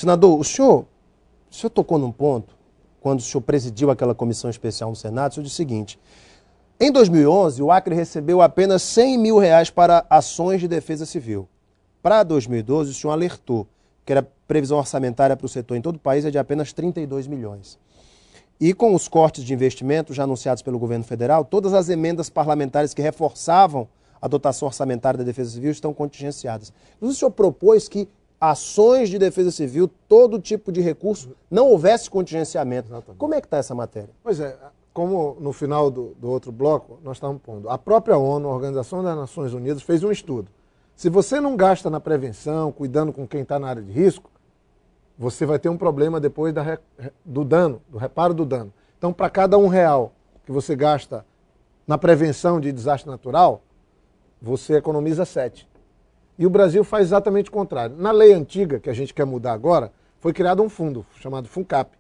Senador, o senhor tocou num ponto, quando o senhor presidiu aquela comissão especial no Senado, o senhor disse o seguinte: em 2011, o Acre recebeu apenas R$100 mil para ações de defesa civil. Para 2012, o senhor alertou que a previsão orçamentária para o setor em todo o país é de apenas 32 milhões. E com os cortes de investimento já anunciados pelo governo federal, todas as emendas parlamentares que reforçavam a dotação orçamentária da defesa civil estão contingenciadas. O senhor propôs que ações de defesa civil, todo tipo de recurso, não houvesse contingenciamento. Exatamente. Como é que está essa matéria? Pois é, como no final do outro bloco nós estávamos pondo, a própria ONU, a Organização das Nações Unidas, fez um estudo. Se você não gasta na prevenção, cuidando com quem está na área de risco, você vai ter um problema depois do dano, do reparo do dano. Então, para cada R$1 que você gasta na prevenção de desastre natural, você economiza 7. E o Brasil faz exatamente o contrário. Na lei antiga, que a gente quer mudar agora, foi criado um fundo chamado FUNCAP,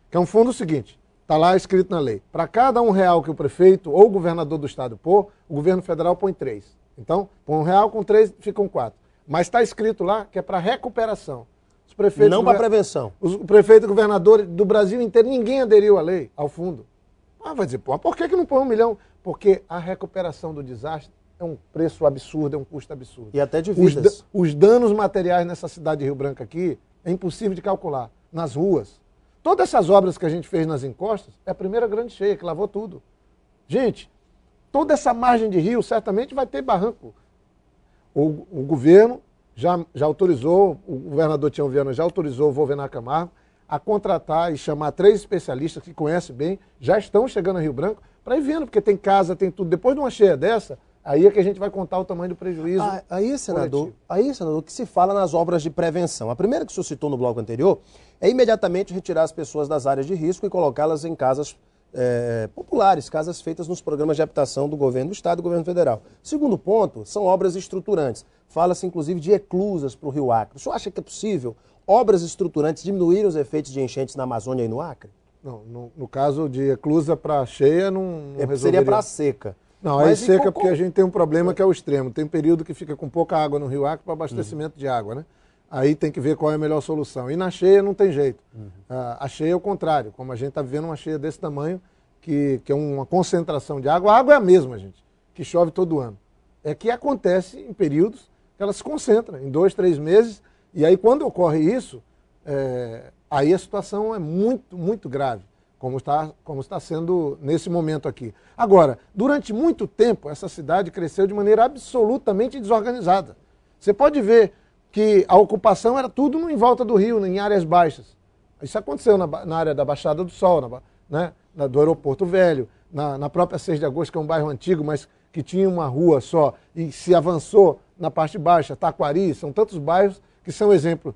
que é um fundo seguinte, está lá escrito na lei, para cada R$1 que o prefeito ou o governador do estado pôr, o governo federal põe 3. Então, põe R$1 com 3, ficam 4. Mas está escrito lá que é para recuperação. Os prefeitos não para prevenção. O prefeito e governador do Brasil inteiro, ninguém aderiu à lei, ao fundo. Vai dizer, pô, por que não põe 1 milhão? Porque a recuperação do desastre é um preço absurdo, é um custo absurdo. E até de vidas. Os danos materiais nessa cidade de Rio Branco aqui é impossível de calcular. Nas ruas. Todas essas obras que a gente fez nas encostas é a primeira grande cheia, que lavou tudo. Gente, toda essa margem de rio certamente vai ter barranco. O governo já autorizou, o governador Tião Viana já autorizou o Wolvenar Camargo a contratar e chamar 3 especialistas que conhecem bem, já estão chegando a Rio Branco, para ir vendo, porque tem casa, tem tudo. Depois de uma cheia dessa, aí é que a gente vai contar o tamanho do prejuízo. Aí, senador, o que se fala nas obras de prevenção? A primeira que o senhor citou no bloco anterior é imediatamente retirar as pessoas das áreas de risco e colocá-las em casas populares, casas feitas nos programas de habitação do governo do estado e do governo federal. Segundo ponto, são obras estruturantes. Fala-se inclusive de eclusas para o Rio Acre. O senhor acha que é possível obras estruturantes diminuírem os efeitos de enchentes na Amazônia e no Acre? Não, no caso de eclusa para cheia, não resolveria. Seria para seca. Não, aí seca porque a gente tem um problema que é o extremo. Tem período que fica com pouca água no Rio Acre para abastecimento de água, né? Aí tem que ver qual é a melhor solução. E na cheia não tem jeito. A cheia é o contrário. Como a gente está vivendo uma cheia desse tamanho, que é uma concentração de água. A água é a mesma, gente, que chove todo ano. É que acontece em períodos que ela se concentra, em 2, 3 meses. E aí quando ocorre isso, aí a situação é muito, muito grave, como está sendo nesse momento aqui. Agora, durante muito tempo, essa cidade cresceu de maneira absolutamente desorganizada. Você pode ver que a ocupação era tudo em volta do rio, em áreas baixas. Isso aconteceu na área da Baixada do Sol, do Aeroporto Velho, na própria 6 de Agosto, que é um bairro antigo, mas que tinha uma rua só, e se avançou na parte baixa, Taquari, são tantos bairros que são exemplo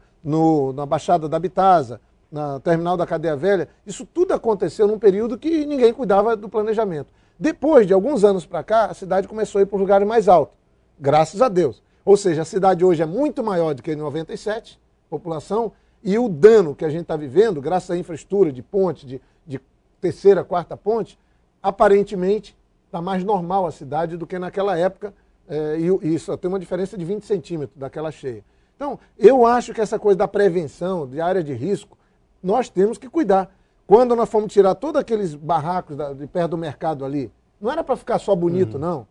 na Baixada da Bitasa, na terminal da Cadeia Velha. Isso tudo aconteceu num período que ninguém cuidava do planejamento. Depois de alguns anos para cá, a cidade começou a ir para os lugares mais altos, graças a Deus. Ou seja, a cidade hoje é muito maior do que em 97, população, e o dano que a gente está vivendo, graças à infraestrutura de ponte, de terceira, quarta ponte, aparentemente está mais normal a cidade do que naquela época, e isso tem uma diferença de 20 centímetros daquela cheia. Então, eu acho que essa coisa da prevenção, de área de risco, nós temos que cuidar. Quando nós fomos tirar todos aqueles barracos de perto do mercado ali, não era para ficar só bonito, não.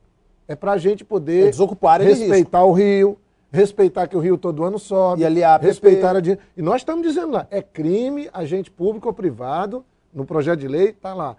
É para a gente poder respeitar o rio, respeitar que o rio todo ano sobe, e ali respeitar E nós estamos dizendo lá, é crime agente público ou privado, no projeto de lei, está lá,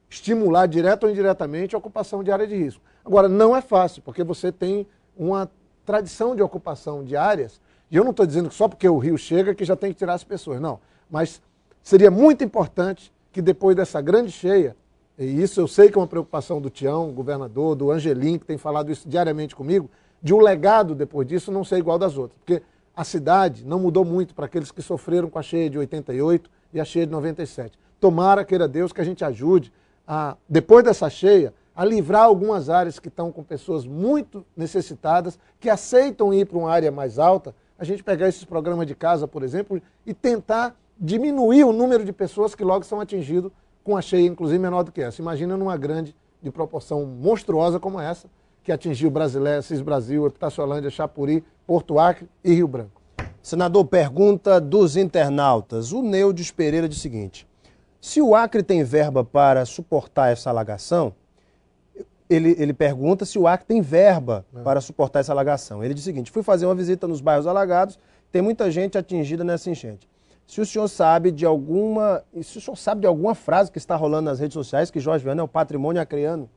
estimular direto ou indiretamente a ocupação de área de risco. Agora, não é fácil, porque você tem uma tradição de ocupação de áreas, e eu não estou dizendo que só porque o rio chega que já tem que tirar as pessoas, não. Mas seria muito importante que depois dessa grande cheia, e isso eu sei que é uma preocupação do Tião, governador, do Angelim, que tem falado isso diariamente comigo, de um legado depois disso não ser igual das outras. Porque a cidade não mudou muito para aqueles que sofreram com a cheia de 88 e a cheia de 97. Tomara, queira Deus, que a gente ajude, depois dessa cheia, a livrar algumas áreas que estão com pessoas muito necessitadas, que aceitam ir para uma área mais alta, a gente pegar esses programas de casa, por exemplo, e tentar diminuir o número de pessoas que logo são atingidas com a cheia, inclusive menor do que essa. Imagina numa grande, de proporção monstruosa como essa, que atingiu Brasileia, Cis Brasil, Epitaciolândia, Chapuri, Porto Acre e Rio Branco. Senador, pergunta dos internautas. O Neudes Pereira diz o seguinte: se o Acre tem verba para suportar essa alagação, ele pergunta se o Acre tem verba para suportar essa alagação. Ele diz o seguinte: fui fazer uma visita nos bairros alagados, tem muita gente atingida nessa enchente. Se o senhor sabe de alguma frase que está rolando nas redes sociais que Jorge Viana é o patrimônio acreano?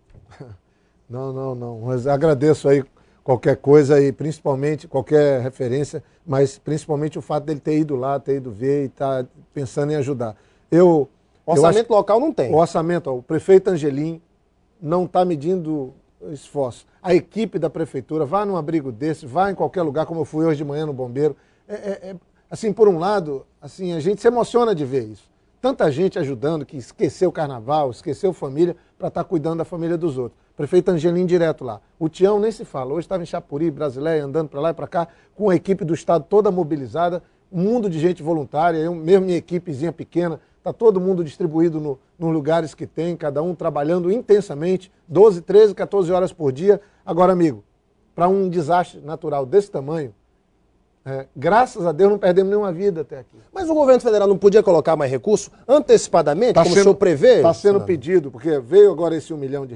Não. Mas agradeço aí qualquer coisa e principalmente qualquer referência, mas principalmente o fato dele ter ido lá, ter ido ver e estar pensando em ajudar. Orçamento local não tem. O orçamento, o prefeito Angelim não está medindo esforço. A equipe da prefeitura vai num abrigo desse, vai em qualquer lugar, como eu fui hoje de manhã no Bombeiro. Assim, por um lado, assim, a gente se emociona de ver isso. Tanta gente ajudando, que esqueceu o carnaval, esqueceu família, para estar cuidando da família dos outros. Prefeito Angelim direto lá. O Tião nem se fala. Hoje estava em Chapuri, Brasileia, andando para lá e para cá, com a equipe do Estado toda mobilizada, um mundo de gente voluntária, eu mesmo minha equipezinha pequena, está todo mundo distribuído nos lugares que tem, cada um trabalhando intensamente, 12, 13, 14 horas por dia. Agora, amigo, para um desastre natural desse tamanho, graças a Deus não perdemos nenhuma vida até aqui. Mas o governo federal não podia colocar mais recurso antecipadamente, como o senhor prevê? Está sendo pedido, porque veio agora esse R$1 milhão,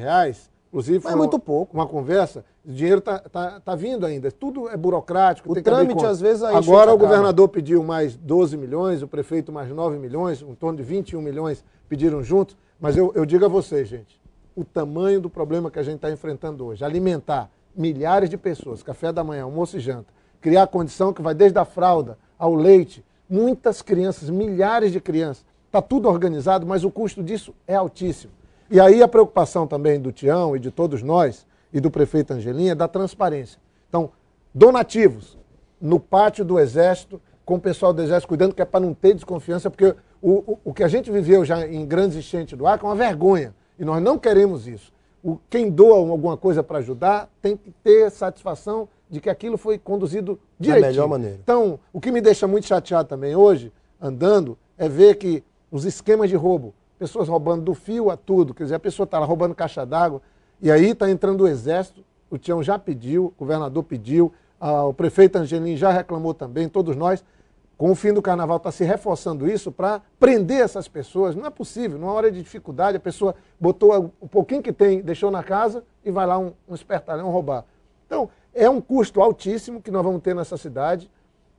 inclusive foi muito pouco. Uma conversa, o dinheiro está vindo ainda, tudo é burocrático. O trâmite às vezes aí agora o governador pediu mais 12 milhões, o prefeito mais 9 milhões, em torno de 21 milhões pediram juntos, mas eu digo a vocês, gente, o tamanho do problema que a gente está enfrentando hoje, alimentar milhares de pessoas, café da manhã, almoço e janta, criar condição que vai desde a fralda ao leite, muitas crianças, milhares de crianças, está tudo organizado, mas o custo disso é altíssimo. E aí a preocupação também do Tião e de todos nós, e do prefeito Angelim, é da transparência. Então, donativos no pátio do Exército, com o pessoal do Exército cuidando, que é para não ter desconfiança, porque o que a gente viveu já em grandes enchentes do Acre é uma vergonha, e nós não queremos isso. Quem doa alguma coisa para ajudar tem que ter satisfação de que aquilo foi conduzido direitinho. Da melhor maneira. Então, o que me deixa muito chateado também hoje, andando, é ver que os esquemas de roubo, pessoas roubando do fio a tudo, quer dizer, a pessoa está lá roubando caixa d'água, e aí está entrando o Exército, o Tião já pediu, o governador pediu, o prefeito Angelim já reclamou também, todos nós, com o fim do carnaval está se reforçando isso para prender essas pessoas. Não é possível, numa hora de dificuldade, a pessoa botou o pouquinho que tem, deixou na casa e vai lá um espertalhão roubar. Então, é um custo altíssimo que nós vamos ter nessa cidade,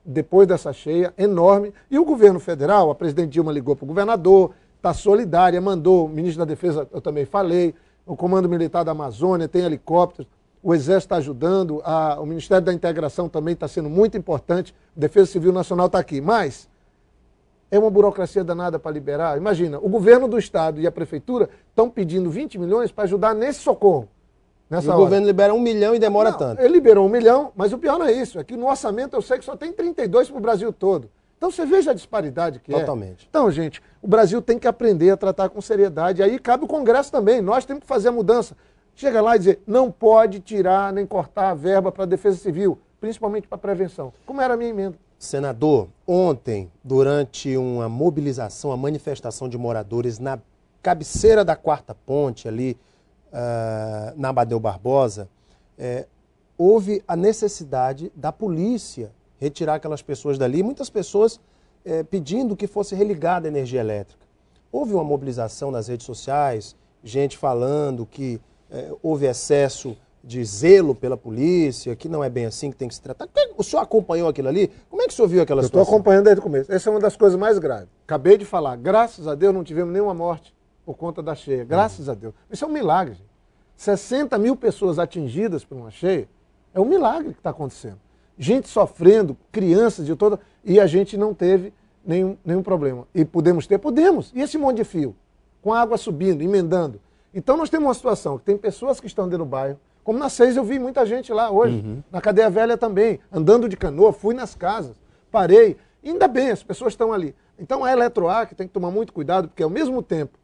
depois dessa cheia, enorme. E o governo federal, a presidente Dilma ligou para o governador, está solidária, mandou, o ministro da Defesa, eu também falei, o Comando Militar da Amazônia, tem helicópteros, o Exército está ajudando, o Ministério da Integração também está sendo muito importante, a Defesa Civil Nacional está aqui, mas é uma burocracia danada para liberar. Imagina, o governo do Estado e a Prefeitura estão pedindo 20 milhões para ajudar nesse socorro. O governo libera 1 milhão e demora tanto. Ele liberou 1 milhão, mas o pior não é isso, é que no orçamento eu sei que só tem 32 para o Brasil todo. Então você veja a disparidade que Totalmente. Então, gente, o Brasil tem que aprender a tratar com seriedade. Aí cabe o Congresso também, nós temos que fazer a mudança. Chega lá e dizer, não pode tirar nem cortar a verba para a Defesa Civil, principalmente para a prevenção. Como era a minha emenda. Senador, ontem, durante uma mobilização, uma manifestação de moradores na cabeceira da Quarta Ponte, ali na Amadeu Barbosa, houve a necessidade da polícia retirar aquelas pessoas dali, muitas pessoas pedindo que fosse religada a energia elétrica. Houve uma mobilização nas redes sociais, gente falando que houve excesso de zelo pela polícia, que não é bem assim que tem que se tratar. O senhor acompanhou aquilo ali? Como é que o senhor viu aquela situação? Eu estou acompanhando desde o começo. Essa é uma das coisas mais graves. Acabei de falar, graças a Deus não tivemos nenhuma morte por conta da cheia. Graças a Deus. Isso é um milagre, gente. 60 mil pessoas atingidas por uma cheia, é um milagre que está acontecendo. Gente sofrendo, crianças de toda... E a gente não teve nenhum problema. E podemos ter? Podemos. E esse monte de fio? Com a água subindo, emendando. Então nós temos uma situação que tem pessoas que estão dentro do bairro, como na 6 eu vi muita gente lá hoje, na Cadeia Velha também, andando de canoa, fui nas casas, parei, e ainda bem, as pessoas estão ali. Então a Eletroacre tem que tomar muito cuidado, porque ao mesmo tempo,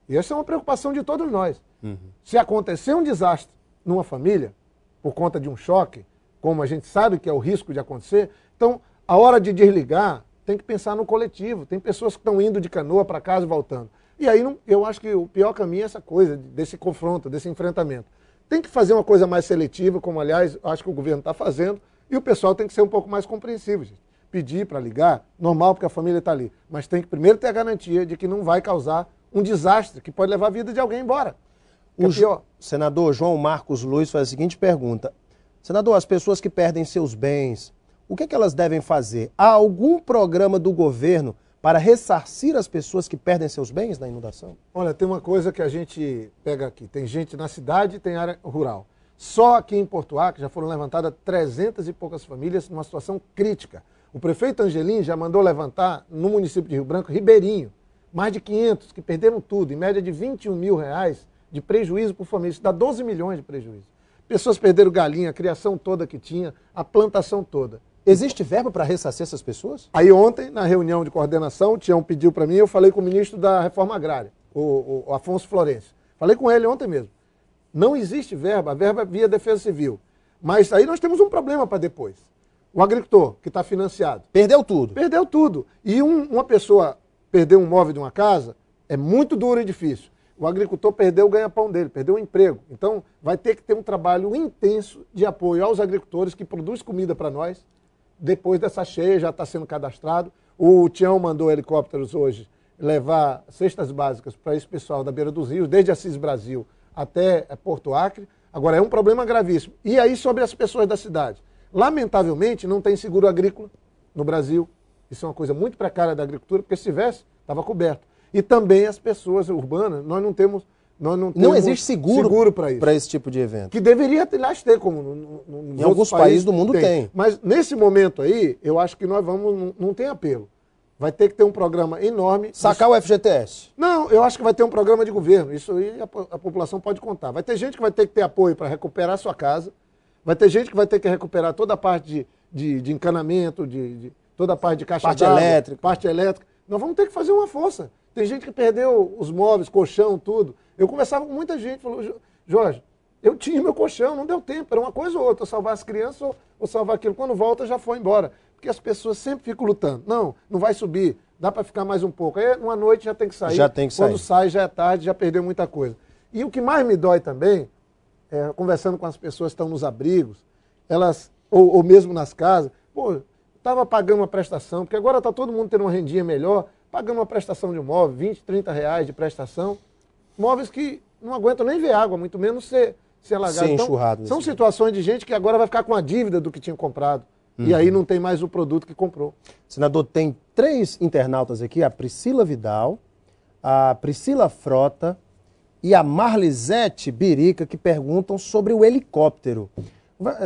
e essa é uma preocupação de todos nós, se acontecer um desastre numa família, por conta de um choque, como a gente sabe que é o risco de acontecer, então a hora de desligar tem que pensar no coletivo, tem pessoas que estão indo de canoa para casa e voltando. E aí eu acho que o pior caminho é essa coisa, desse confronto, desse enfrentamento. Tem que fazer uma coisa mais seletiva, como aliás acho que o governo está fazendo, e o pessoal tem que ser um pouco mais compreensivo, gente. pedir para ligar, normal, porque a família está ali. Mas tem que primeiro ter a garantia de que não vai causar um desastre que pode levar a vida de alguém embora. Senador João Marcos Luiz faz a seguinte pergunta. Senador, as pessoas que perdem seus bens, o que elas devem fazer? Há algum programa do governo para ressarcir as pessoas que perdem seus bens na inundação? Olha, tem uma coisa que a gente pega aqui. Tem gente na cidade e tem área rural. Só aqui em Porto Acre já foram levantadas 300 e poucas famílias numa situação crítica. O prefeito Angelim já mandou levantar no município de Rio Branco, Ribeirinho, mais de 500 que perderam tudo, em média de R$21 mil de prejuízo por família. Isso dá 12 milhões de prejuízo. Pessoas perderam galinha, a criação toda que tinha, a plantação toda. Existe verba para ressarcir essas pessoas? Aí ontem, na reunião de coordenação, o Tião pediu para mim, eu falei com o ministro da Reforma Agrária, o Afonso Florencio. Falei com ele ontem mesmo. Não existe verba, a verba é via Defesa Civil. Mas aí nós temos um problema para depois. O agricultor, que está financiado. Perdeu tudo. Perdeu tudo. E uma pessoa perder um móvel de uma casa é muito duro e difícil. O agricultor perdeu o ganha-pão dele, perdeu o emprego. Então vai ter que ter um trabalho intenso de apoio aos agricultores que produzem comida para nós. Depois dessa cheia, já está sendo cadastrado. O Tião mandou helicópteros hoje levar cestas básicas para esse pessoal da beira dos rios, desde Assis Brasil até Porto Acre. Agora, é um problema gravíssimo. E aí, sobre as pessoas da cidade. Lamentavelmente, não tem seguro agrícola no Brasil. Isso é uma coisa muito precária da agricultura, porque se tivesse, estava coberto. E também as pessoas urbanas, nós não temos... Não existe seguro para isso. Para esse tipo de evento. Que deveria ter, como em alguns países do mundo tem. Mas nesse momento aí, eu acho que nós vamos, não tem apelo. Vai ter que ter um programa enorme. Sacar o FGTS? Não, eu acho que vai ter um programa de governo. Isso aí a população pode contar. Vai ter gente que vai ter que ter apoio para recuperar a sua casa. Vai ter gente que vai ter que recuperar toda a parte de encanamento, toda a parte de caixa d'água, parte elétrica. Nós vamos ter que fazer uma força. Tem gente que perdeu os móveis, colchão, tudo. Eu conversava com muita gente, falou, Jorge, eu tinha meu colchão, não deu tempo, era uma coisa ou outra, salvar as crianças ou salvar aquilo. Quando volta, já foi embora. Porque as pessoas sempre ficam lutando. Não vai subir, dá para ficar mais um pouco. Aí, uma noite já tem que sair. Já tem que sair. Quando sai, já é tarde, já perdeu muita coisa. E o que mais me dói também, conversando com as pessoas que estão nos abrigos, elas, ou mesmo nas casas, estava pagando uma prestação, porque agora está todo mundo tendo uma rendinha melhor, pagando uma prestação de um móvel, 20, 30 reais de prestação, móveis que não aguentam nem ver água, muito menos ser alagado. Então, são situações de gente que agora vai ficar com a dívida do que tinha comprado. E aí não tem mais o produto que comprou. Senador, tem 3 internautas aqui, a Priscila Vidal, a Priscila Frota e a Marlisete Birica, que perguntam sobre o helicóptero.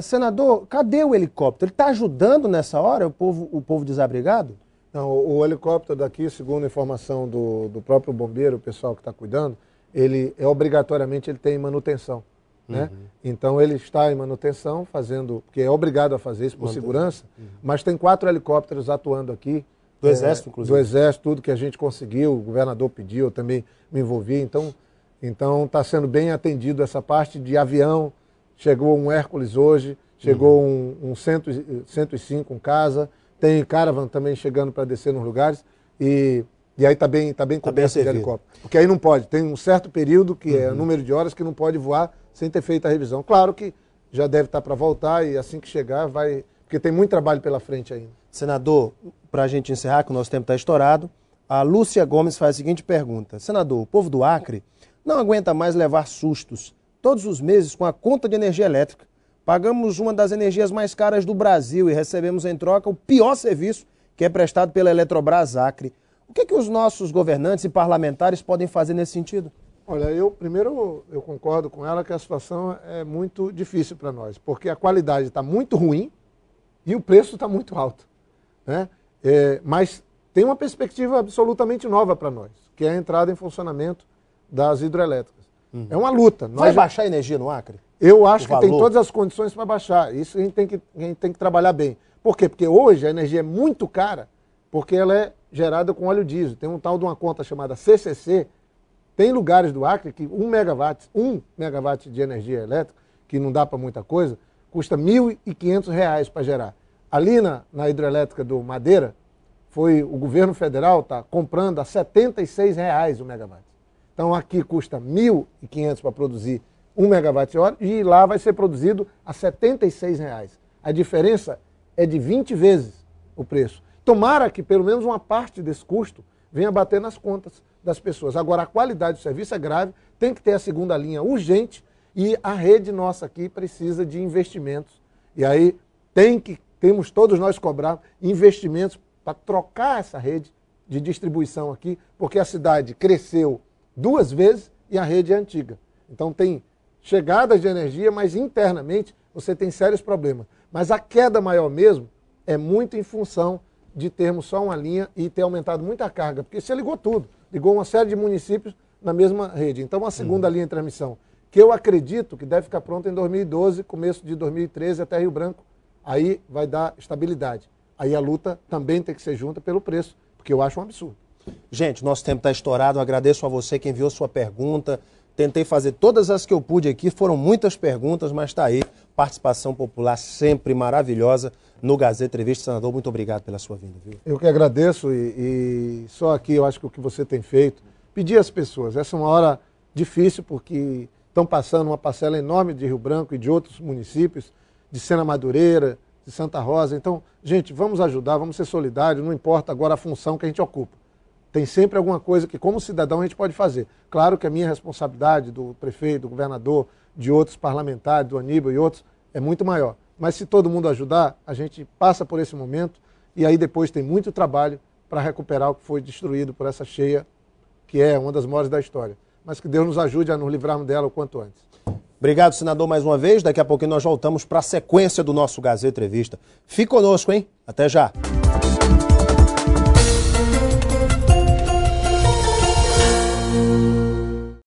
Senador, cadê o helicóptero? Ele está ajudando nessa hora o povo desabrigado? Não, o helicóptero daqui, segundo a informação do próprio bombeiro, o pessoal que está cuidando, ele obrigatoriamente ele tem manutenção. Né? Então ele está em manutenção, fazendo, porque é obrigado a fazer isso por segurança, mas tem 4 helicópteros atuando aqui. Do Exército, inclusive. Do Exército, tudo que a gente conseguiu, o governador pediu, eu também me envolvi, então está sendo bem atendido essa parte de avião. Chegou um Hércules hoje, chegou um 105, um Casa, tem Caravan também chegando para descer nos lugares, e aí está bem coberto de helicóptero. Porque aí não pode, tem um certo período, que é o número de horas, que não pode voar sem ter feito a revisão. Claro que já deve estar para voltar, e assim que chegar vai... Porque tem muito trabalho pela frente ainda. Senador, para a gente encerrar, que o nosso tempo está estourado, a Lúcia Gomes faz a seguinte pergunta. Senador, o povo do Acre não aguenta mais levar sustos todos os meses com a conta de energia elétrica. Pagamos uma das energias mais caras do Brasil e recebemos em troca o pior serviço que é prestado pela Eletrobras Acre. O que os nossos governantes e parlamentares podem fazer nesse sentido? Olha, eu concordo com ela que a situação é muito difícil para nós, porque a qualidade está muito ruim e o preço está muito alto. Né? Mas tem uma perspectiva absolutamente nova para nós, que é a entrada em funcionamento das hidrelétricas. É uma luta. Vai baixar a energia no Acre? Eu acho que tem todas as condições para baixar. Isso a gente tem que trabalhar bem. Por quê? Porque hoje a energia é muito cara, porque ela é gerada com óleo diesel. Tem um tal de uma conta chamada CCC. Tem lugares do Acre que 1 megawatt de energia elétrica, que não dá para muita coisa, custa R$ 1.500 para gerar. Ali na hidrelétrica do Madeira, o governo federal está comprando a R$ 76 o megawatt. Então aqui custa R$ 1.500 para produzir 1 megawatt-hora e lá vai ser produzido a R$ 76. A diferença é de 20 vezes. o preço. Tomara que pelo menos uma parte desse custo venha bater nas contas das pessoas. Agora, a qualidade do serviço é grave, tem que ter a segunda linha urgente e a rede nossa aqui precisa de investimentos. E aí temos todos nós cobrar investimentos para trocar essa rede de distribuição aqui, porque a cidade cresceu 2 vezes e a rede é antiga. Então tem chegadas de energia, mas internamente você tem sérios problemas. Mas a queda maior mesmo é muito em função de termos só uma linha e ter aumentado muito a carga, porque você ligou tudo, ligou uma série de municípios na mesma rede. Então a segunda linha de transmissão, que eu acredito que deve ficar pronta em 2012, começo de 2013 até Rio Branco, aí vai dar estabilidade. Aí a luta também tem que ser junta pelo preço, porque eu acho um absurdo. Gente, nosso tempo está estourado, eu agradeço a você que enviou sua pergunta, tentei fazer todas as que eu pude aqui, foram muitas perguntas, mas está aí, participação popular sempre maravilhosa no Gazeta Entrevista. Senador, muito obrigado pela sua vinda, viu? Eu que agradeço e só aqui eu acho que o que você tem feito, pedir às pessoas, essa é uma hora difícil porque estão passando uma parcela enorme de Rio Branco e de outros municípios, de Sena Madureira, de Santa Rosa. Então, gente, vamos ajudar, vamos ser solidários, não importa agora a função que a gente ocupa. Tem sempre alguma coisa que, como cidadão, a gente pode fazer. Claro que a minha responsabilidade, do prefeito, do governador, de outros parlamentares, do Aníbal e outros, é muito maior. Mas se todo mundo ajudar, a gente passa por esse momento e aí depois tem muito trabalho para recuperar o que foi destruído por essa cheia, que é uma das maiores da história. Mas que Deus nos ajude a nos livrarmos dela o quanto antes. Obrigado, senador, mais uma vez. Daqui a pouquinho nós voltamos para a sequência do nosso Gazeta Entrevista. Fique conosco, hein? Até já.